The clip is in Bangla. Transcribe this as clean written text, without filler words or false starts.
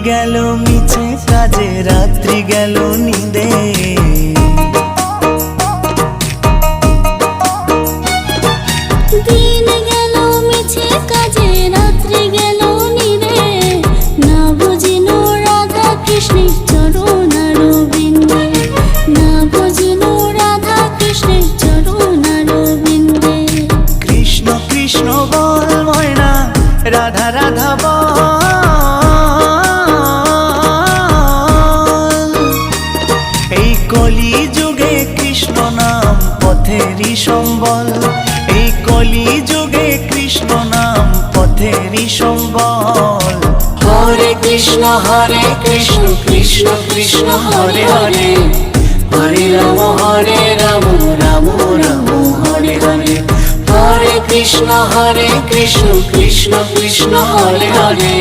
গেল মিছে কাজে, রাত্রি গেল নিদে। দিন গেল মিছে কাজে, রাত্রি গেল নিদে। না বুঝিল রাধা কৃষ্ণের চরণ অরবিন্দে, না বুঝিল রাধা কৃষ্ণের চরণ অরবিন্দে। কৃষ্ণ কৃষ্ণ বল ময়না, রাধা রাধা বল। এই কলি যুগে কৃষ্ণ নাম পথেরই সম্বল, এই কলি যুগে কৃষ্ণ নাম পথেরই সম্বল। হরে কৃষ্ণ কৃষ্ণ কৃষ্ণ হরে হরে, হরে রাম রাম রাম হরে হরে। হরে কৃষ্ণ কৃষ্ণ কৃষ্ণ হরে হরে।